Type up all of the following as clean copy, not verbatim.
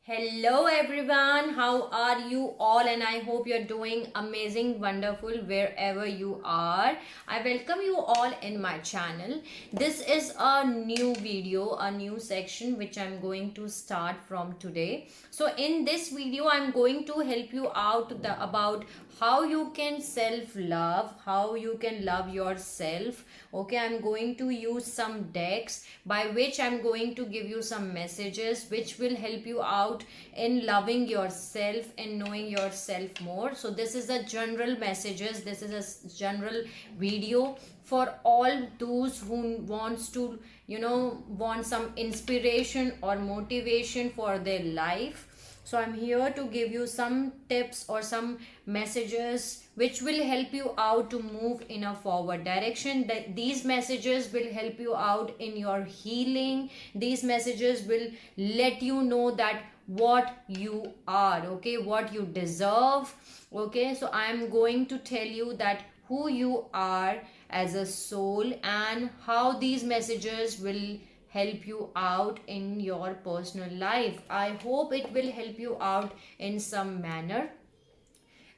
Hello everyone, how are you all? And I hope you're doing amazing, wonderful wherever you are. I welcome you all in my channel. This is a new video, a new section which I'm going to start from today. So in this video, I'm going to help you out about how you can self-love, how you can love yourself. Okay, I'm going to use some decks by which I'm going to give you some messages which will help you out in loving yourself and knowing yourself more. So this is a general messages, this is a general video for all those who wants to want some inspiration or motivation for their life. So I'm here to give you some tips or some messages which will help you out to move in a forward direction. These messages will help you out in your healing. These messages will let you know that what you are, okay, what you deserve. Okay, so I'm going to tell you that who you are as a soul and how these messages will help you out in your personal life. I hope it will help you out in some manner.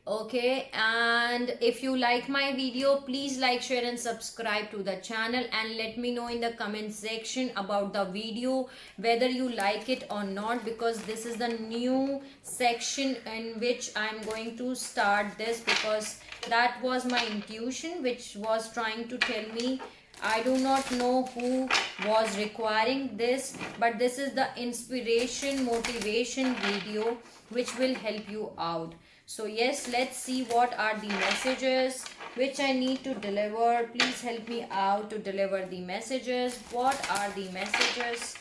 Okay, and if you like my video, please like, share and subscribe to the channel, and let me know in the comment section about the video whether you like it or not, because this is the new section in which I'm going to start this, because that was my intuition which was trying to tell me. I do not know who was requiring this, but this is the inspiration motivation video which will help you out. So yes, let's see what are the messages which I need to deliver. Please help me out to deliver the messages. What are the messages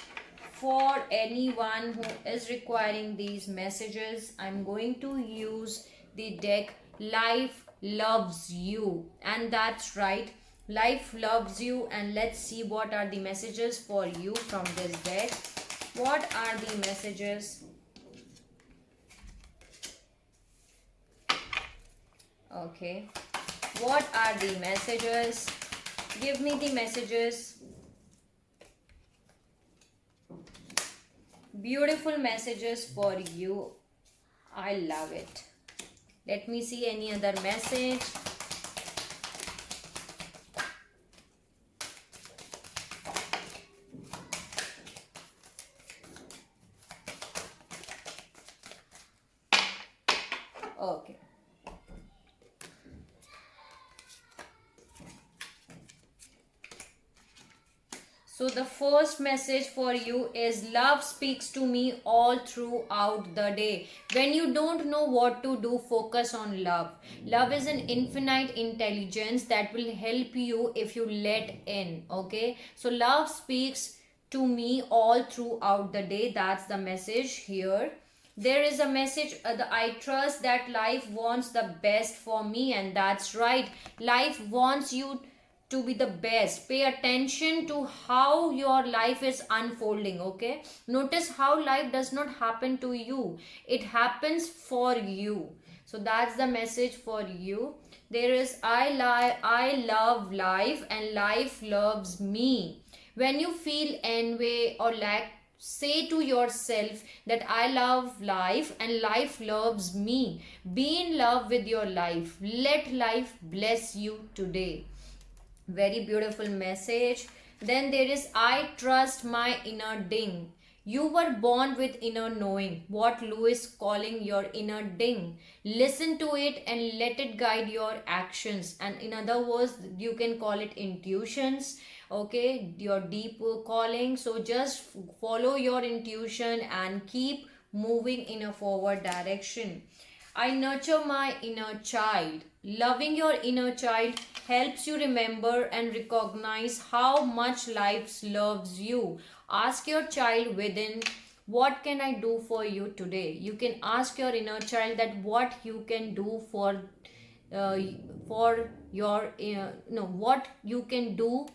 for anyone who is requiring these messages? I'm going to use the deck Life Loves You, and that's right, life loves you. And let's see what are the messages for you from this deck. What are the messages? Okay, what are the messages? Give me the messages. Beautiful messages for you. I love it. Let me see any other message. Okay. So the first message for you is love speaks to me all throughout the day. When you don't know what to do, focus on love. Love is an infinite intelligence that will help you if you let in. Okay. So love speaks to me all throughout the day. That's the message here. There is a message that I trust that life wants the best for me, and that's right. Life wants you to be the best. Pay attention to how your life is unfolding. Okay, notice how life does not happen to you, it happens for you. So that's the message for you. There is I love life and life loves me. When you feel envy or lack, say to yourself that I love life and life loves me. Be in love with your life. Let life bless you today. Very beautiful message. Then there is I trust my inner ding. You were born with inner knowing. What Lewis calling your inner ding. Listen to it and let it guide your actions. And in other words, you can call it intuitions. Okay, your deep calling. So just follow your intuition and keep moving in a forward direction. I nurture my inner child. Loving your inner child helps you remember and recognize how much life loves you. Ask your child within, what can I do for you today? You can ask your inner child that what you can do uh, for your no, what you can do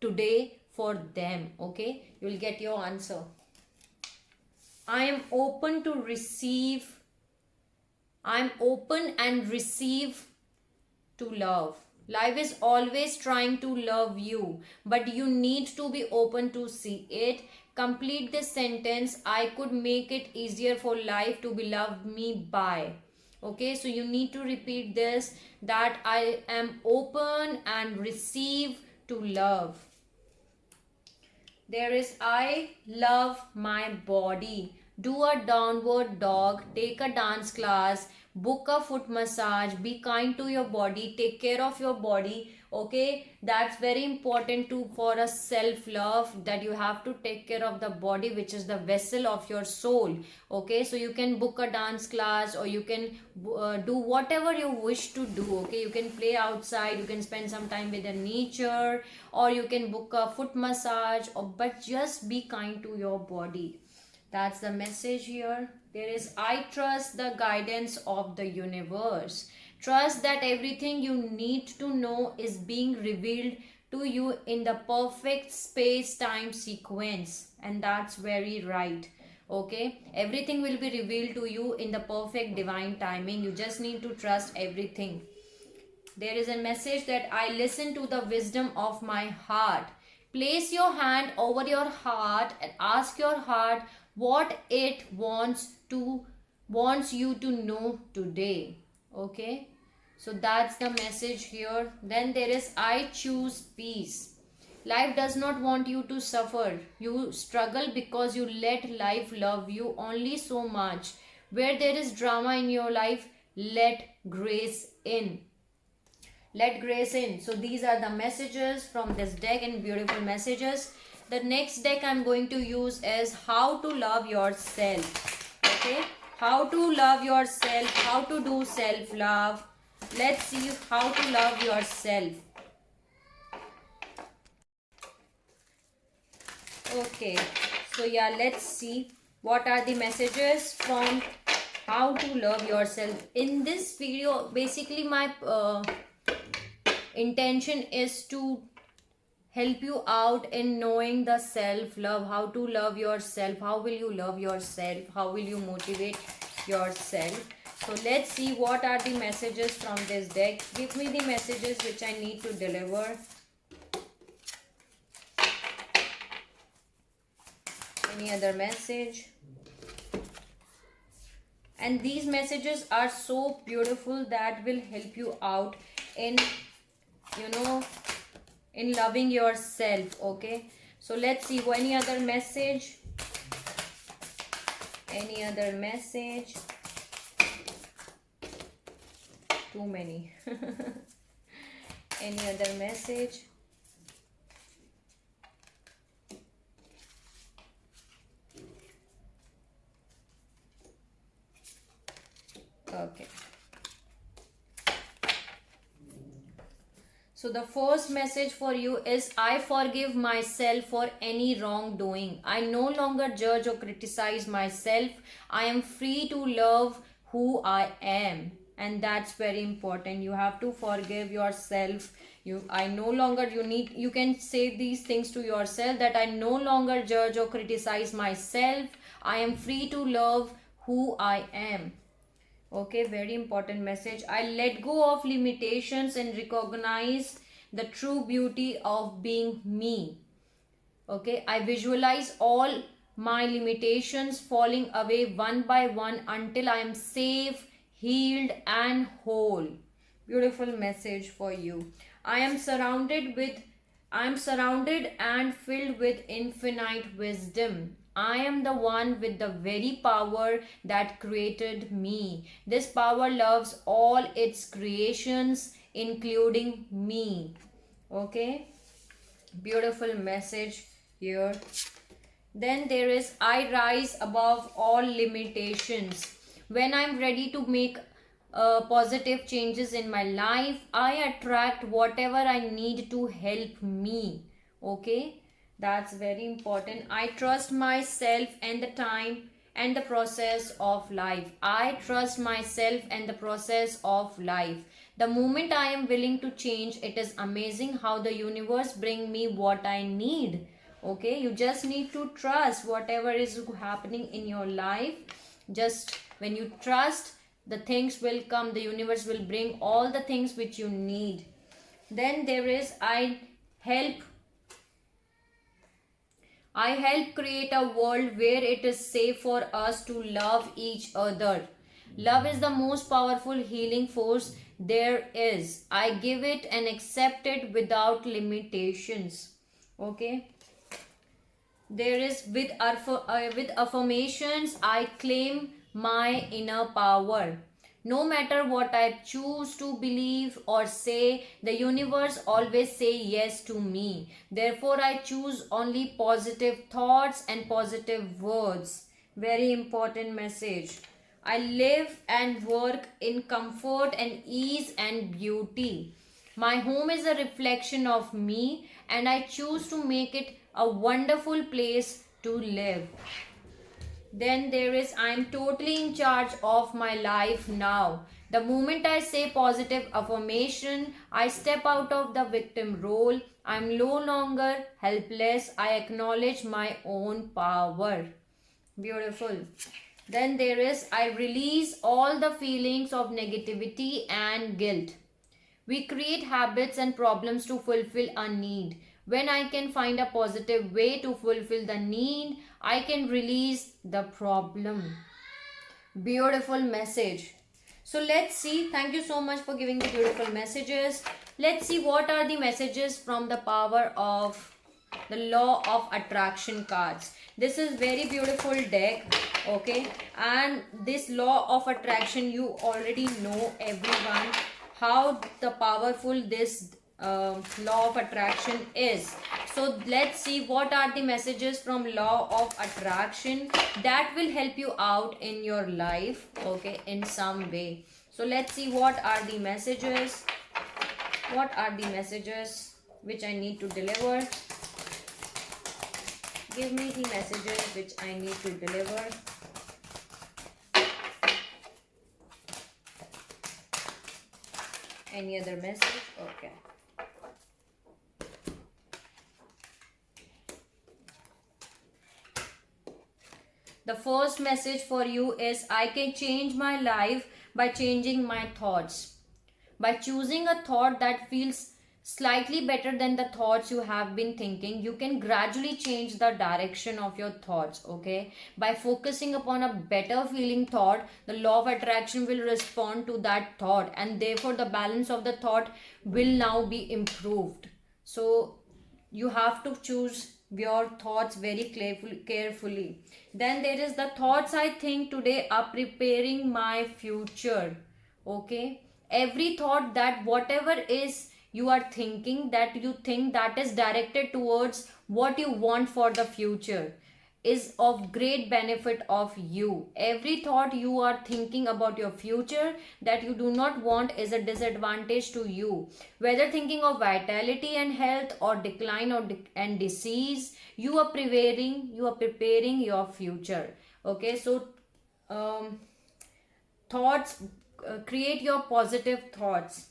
today for them. Okay, you will get your answer. I am open to receive. I'm open and receive to love. Life is always trying to love you, but you need to be open to see it. complete this sentence. I could make it easier for life to be loved me by. Okay, so you need to repeat this, that I am open and receive to love. There is I love my body. Do a downward dog, take a dance class, book a foot massage, be kind to your body, take care of your body. Okay, that's very important to for a self love, that you have to take care of the body, which is the vessel of your soul. Okay, so you can book a dance class, or you can do whatever you wish to do. Okay, you can play outside, you can spend some time with the nature, or you can book a foot massage, or but just be kind to your body. That's the message here. There is I trust the guidance of the universe. Trust that everything you need to know is being revealed to you in the perfect space-time sequence. And that's very right. Okay, everything will be revealed to you in the perfect divine timing. You just need to trust everything. There is a message that I listen to the wisdom of my heart. Place your hand over your heart and ask your heart what it wants you to know today. Okay, so that's the message here. Then there is I choose peace. Life does not want you to suffer. You struggle because you let life love you only so much. Where there is drama in your life, let grace in. Let grace in. So these are the messages from this deck, and beautiful messages. The next deck I'm going to use is how to love yourself. Okay, how to love yourself, how to do self love. Let's see how to love yourself. Okay, so yeah, let's see what are the messages from how to love yourself. In this video, basically my intention is to help you out in knowing the self love, how to love yourself, how will you love yourself, how will you motivate yourself. So let's see what are the messages from this deck. Give me the messages which I need to deliver. Any other message? And these messages are so beautiful, that will help you out in, you know, in loving yourself. Okay, so let's see any other message. Any other message? Too many. Any other message? Okay, so the first message for you is I forgive myself for any wrongdoing. I no longer judge or criticize myself. I am free to love who I am. And that's very important. You have to forgive yourself. You can say these things to yourself, that I no longer judge or criticize myself. I am free to love who I am. Okay, very important message. I let go of limitations and recognize the true beauty of being me. Okay, I visualize all my limitations falling away one by one until I am safe, healed and whole. Beautiful message for you. I am surrounded and filled with infinite wisdom. I am the one with the very power that created me. This power loves all its creations, including me. Okay, beautiful message here. Then there is I rise above all limitations. When I'm ready to make positive changes in my life, I attract whatever I need to help me. Okay, that's very important. I trust myself and the time and the process of life. I trust myself and the process of life. The moment I am willing to change, it is amazing how the universe bring me what I need. Okay, you just need to trust whatever is happening in your life. Just when you trust, the things will come. The universe will bring all the things which you need. Then there is I I help create a world where it is safe for us to love each other. Love is the most powerful healing force there is. I give it and accept it without limitations. Okay. There is with affirmations, I claim my inner power. No matter what I choose to believe or say, the universe always say yes to me. Therefore, I choose only positive thoughts and positive words. Very important message. I live and work in comfort and ease and beauty. My home is a reflection of me, and I choose to make it a wonderful place to live. Then there is, I am totally in charge of my life now. The moment I say positive affirmation, I step out of the victim role. I am no longer helpless. I acknowledge my own power. Beautiful. Then there is, I release all the feelings of negativity and guilt. We create habits and problems to fulfill a need. When I can find a positive way to fulfill the need, I can release the problem. Beautiful message. So let's see. Thank you so much for giving the beautiful messages. Let's see what are the messages from the power of the law of attraction cards. This is very beautiful deck. Okay, and this law of attraction, you already know, everyone, how the powerful this law of attraction is. So let's see what are the messages from law of attraction that will help you out in your life, okay, in some way. So let's see what are the messages. What are the messages which I need to deliver? Give me the messages which I need to deliver. Any other message? Okay. The first message for you is, I can change my life by changing my thoughts. By choosing a thought that feels slightly better than the thoughts you have been thinking, you can gradually change the direction of your thoughts, okay? By focusing upon a better feeling thought, the law of attraction will respond to that thought, and therefore the balance of the thought will now be improved. So you have to choose your thoughts very carefully. Then there is, the thoughts I think today are preparing my future, okay? Every thought, that whatever is you are thinking, that you think that is directed towards what you want for the future, is of great benefit of you. Every thought you are thinking about your future that you do not want is a disadvantage to you. Whether thinking of vitality and health, or decline and disease, you are preparing your future. Okay, so thoughts, create your positive thoughts.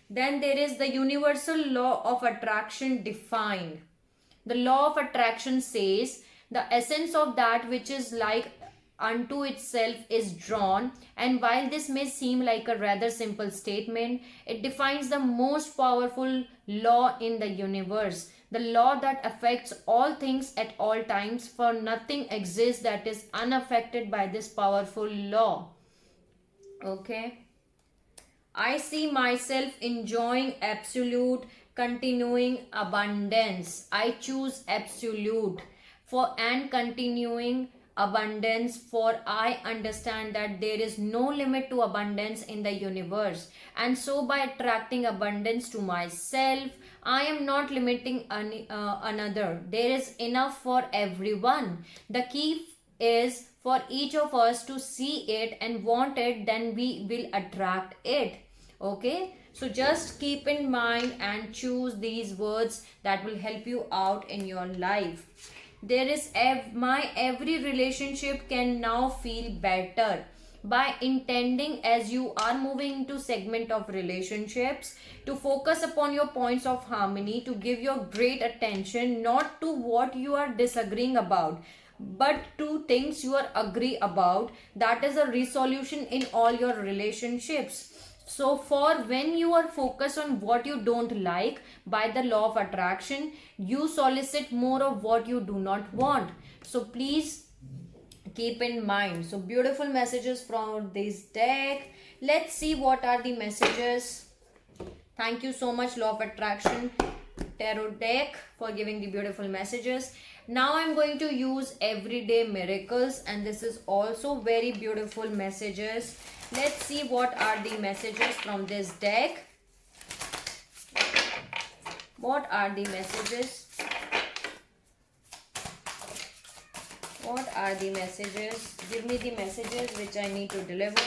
Then there is, the universal law of attraction defined. The law of attraction says, the essence of that which is like unto itself is drawn. And while this may seem like a rather simple statement, it defines the most powerful law in the universe, the law that affects all things at all times, for nothing exists that is unaffected by this powerful law. Okay, I see myself enjoying absolute continuing abundance. I choose absolute for and continuing abundance, for I understand that there is no limit to abundance in the universe, and so by attracting abundance to myself, I am not limiting another. There is enough for everyone. The key is for each of us to see it and want it, then we will attract it. Okay, so just keep in mind and choose these words that will help you out in your life. There is my every relationship can now feel better. By intending, as you are moving into segment of relationships, to focus upon your points of harmony, to give your great attention not to what you are disagreeing about, but to things you are agree about. That is a resolution in all your relationships. So for when you are focused on what you don't like, by the law of attraction, you solicit more of what you do not want. So please keep in mind. So beautiful messages from this deck. Let's see what are the messages. Thank you so much, law of attraction tarot deck, for giving the beautiful messages. Now I'm going to use everyday miracles, and this is also very beautiful messages. Let's see what are the messages from this deck. What are the messages? What are the messages? Give me the messages which I need to deliver.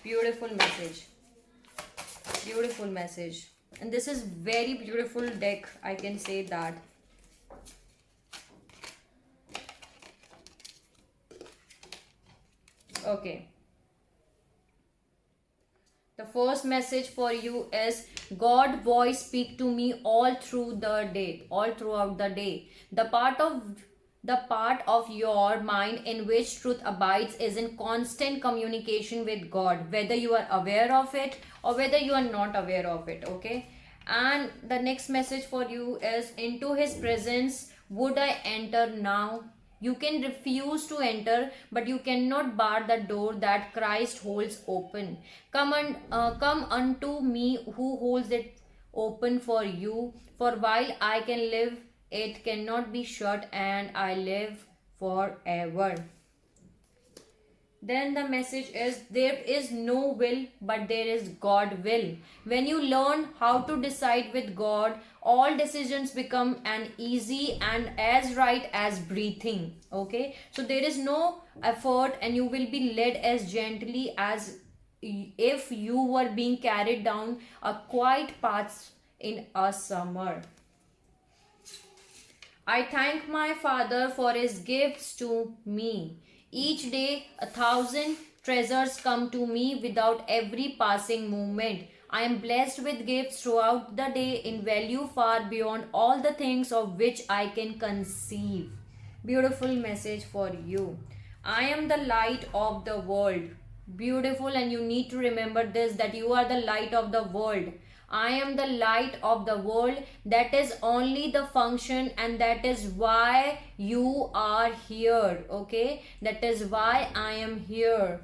Beautiful message. Beautiful message. And this is very beautiful deck, I can say that. Okay. The first message for you is God voice speak to me all through the day, all throughout the day. The part of your mind in which truth abides is in constant communication with God, whether you are aware of it or whether you are not aware of it. Okay. And the next message for you is, into his presence would I enter now. You can refuse to enter, but you cannot bar the door that Christ holds open. Come unto me who holds it open for you. For while I can live, it cannot be shut, and I live forever. Then the message is, there is no will, but there is God will. When you learn how to decide with God, all decisions become an easy and as right as breathing. Okay, so there is no effort, and you will be led as gently as if you were being carried down a quiet path in a summer. I thank my Father for his gifts to me. Each day, 1,000 treasures come to me without every passing moment. I am blessed with gifts throughout the day in value far beyond all the things of which I can conceive. Beautiful message for you. I am the light of the world. Beautiful, and you need to remember this, that you are the light of the world. I am the light of the world. That is only the function, and that is why you are here. Okay, that is why I am here.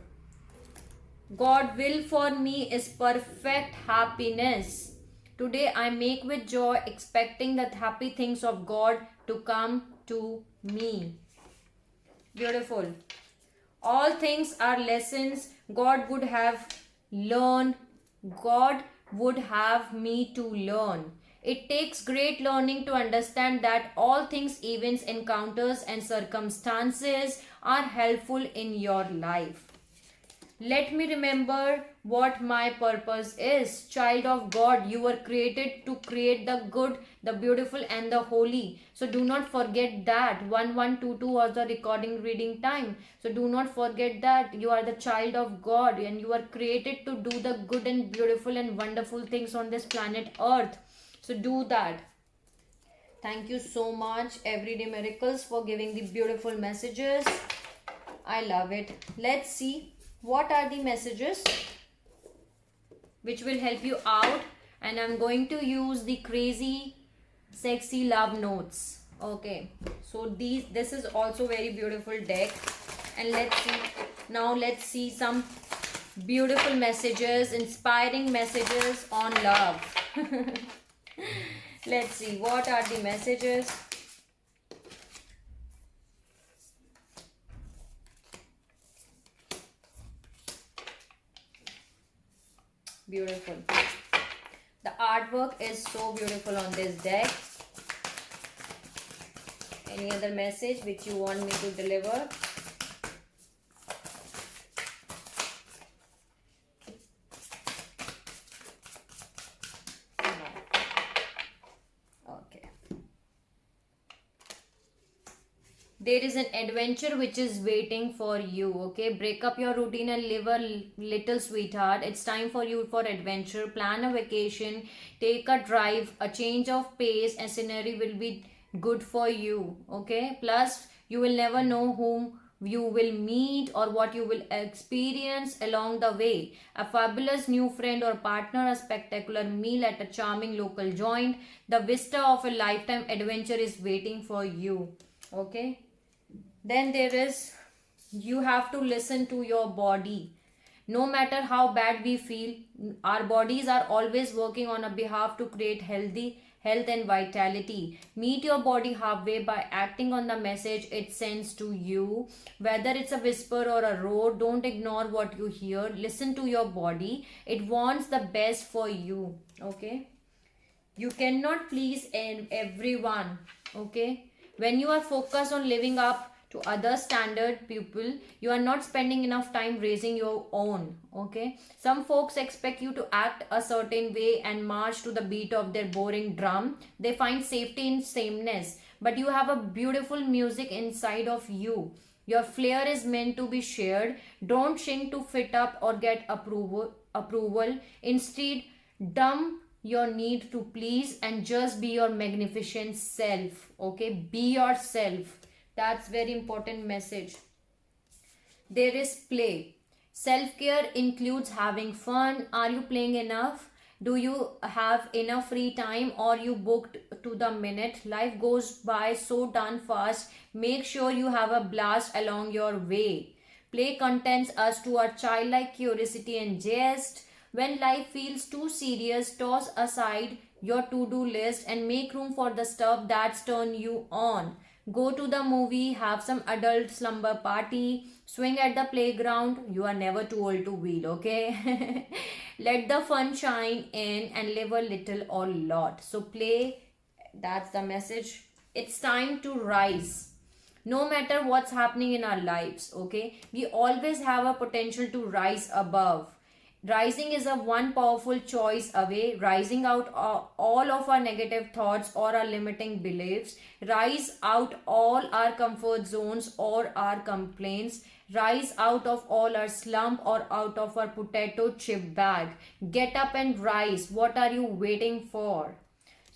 God will for me is perfect happiness. Today I make with joy, expecting that happy things of God to come to me. Beautiful. All things are lessons God would have learned. God would have me to learn. It takes great learning to understand that all things, events, encounters, and circumstances are helpful in your life. Let me remember what my purpose is. Child of God, you were created to create the good, the beautiful, and the holy. So do not forget that. 1122 was the recording reading time. So do not forget that you are the child of God, and you are created to do the good and beautiful and wonderful things on this planet Earth. So do that. Thank you so much, Everyday Miracles, for giving the beautiful messages. I love it. Let's see what are the messages which will help you out, and I'm going to use the crazy sexy love notes. Okay, so this is also very beautiful deck, and let's see some beautiful messages, inspiring messages on love. Let's see what are the messages. Beautiful. The artwork is so beautiful on this deck. Any other message which you want me to deliver? Okay. There is an adventure which is waiting for you. Okay, break up your routine and live a little, sweetheart. It's time for you for adventure. Plan a vacation, take a drive, a change of pace and scenery will be good for you. Okay, plus you will never know whom you will meet or what you will experience along the way. A fabulous new friend or partner, a spectacular meal at a charming local joint, the vista of a lifetime adventure is waiting for you. Okay, then there is, you have to listen to your body. No matter how bad we feel, our bodies are always working on our behalf to create health and vitality. Meet your body halfway by acting on the message it sends to you. Whether it's a whisper or a roar, don't ignore what you hear. Listen to your body. It wants the best for you. Okay? You cannot please everyone. Okay? When you are focused on living up to other standard people, you are not spending enough time raising your own. Okay, some folks expect you to act a certain way and march to the beat of their boring drum. They find safety in sameness, but you have a beautiful music inside of you. Your flair is meant to be shared. Don't sing to fit up or get approval. Instead, dumb your need to please and just be your magnificent self. Okay, be yourself. That's very important message. There is play. Self-care includes having fun. Are you playing enough? Do you have enough free time, or you booked to the minute? Life goes by so darn fast. Make sure you have a blast along your way. Play contents us to our childlike curiosity and jest. When life feels too serious, toss aside your to-do list and make room for the stuff that's turn you on. Go to the movie, have some adult slumber party, swing at the playground. You are never too old to wheel, okay? Let the fun shine in and live a little or lot. So play, that's the message. It's time to rise. No matter what's happening in our lives, okay? We always have a potential to rise above. Rising is a one powerful choice away, rising out all of our negative thoughts or our limiting beliefs, rise out all our comfort zones or our complaints, rise out of all our slump or out of our potato chip bag. Get up and rise. What are you waiting for?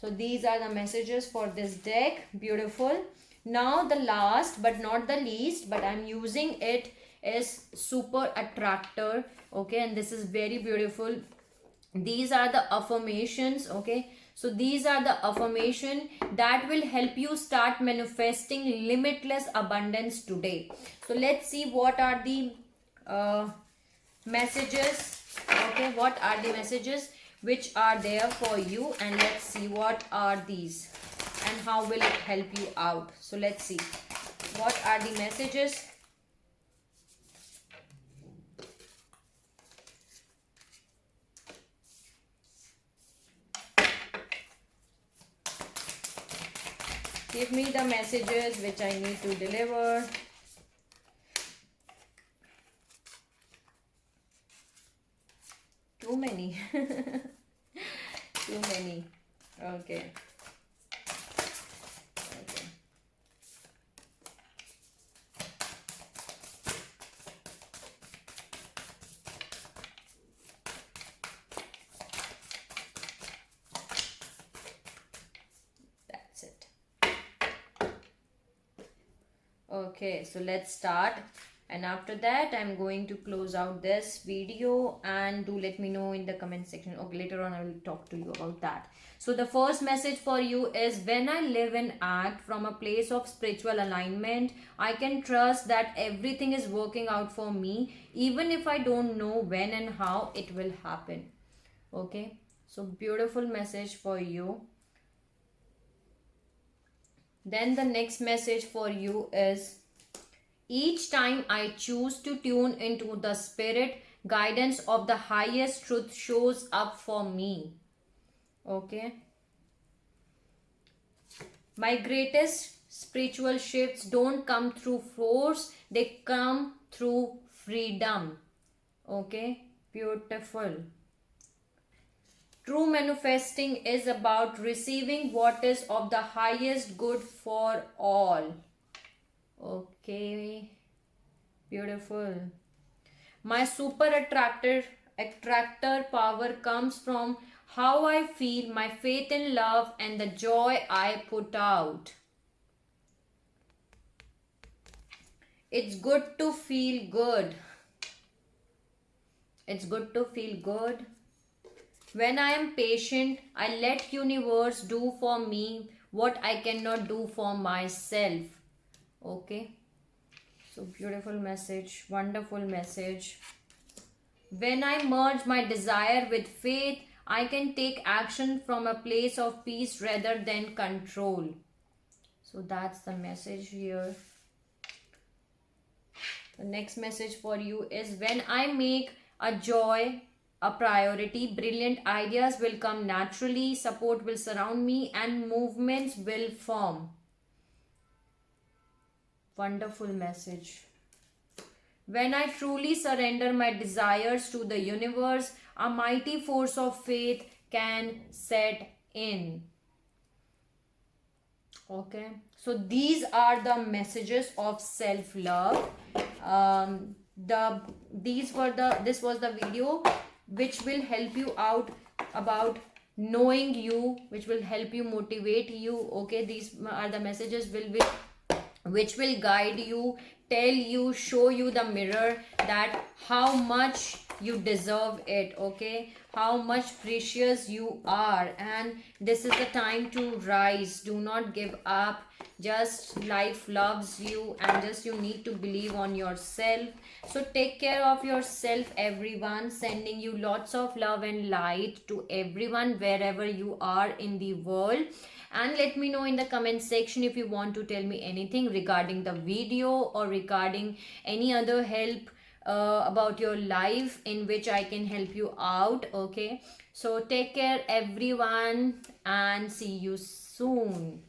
So these are the messages for this deck. Beautiful. Now the last but not the least, but I'm using it, is super attractor. Okay, and this is very beautiful. These are the affirmations. Okay, so these are the affirmation that will help you start manifesting limitless abundance today. So let's see what are the messages. Okay, what are the messages which are there for you, and let's see what are these and how will it help you out. So let's see what are the messages. Give me the messages which I need to deliver. Too many. Too many. Okay. Okay. That's it. Okay, so let's start, and after that I'm going to close out this video, and do let me know in the comment section. Okay, later on I will talk to you about that. So the first message for you is, when I live and act from a place of spiritual alignment, I can trust that everything is working out for me, even if I don't know when and how it will happen. Okay, so beautiful message for you. Then the next message for you is, each time I choose to tune into the spirit, guidance of the highest truth shows up for me. Okay. My greatest spiritual shifts don't come through force, they come through freedom. Okay. Beautiful. True manifesting is about receiving what is of the highest good for all. Okay, beautiful. My super attractor power comes from how I feel, my faith in love, and the joy I put out. It's good to feel good. It's good to feel good. When I am patient, I let universe do for me what I cannot do for myself. Okay. So beautiful message, wonderful message. When I merge my desire with faith, I can take action from a place of peace rather than control. So that's the message here. The next message for you is when I make a joy a priority, brilliant ideas will come naturally, support will surround me, and movements will form. Wonderful message. When I truly surrender my desires to the universe, a mighty force of faith can set in. Okay, so these are the messages of self love. The these were the this was the video which will help you out about knowing you, which will help you motivate you. Okay, these are the messages which will guide you, tell you, show you the mirror that how much you deserve it. Okay, how much precious you are, and this is the time to rise. Do not give up. Just life loves you, and just you need to believe on yourself. So take care of yourself, everyone. Sending you lots of love and light to everyone wherever you are in the world. And let me know in the comment section if you want to tell me anything regarding the video or regarding any other help about your life in which I can help you out. Okay, so take care everyone and see you soon.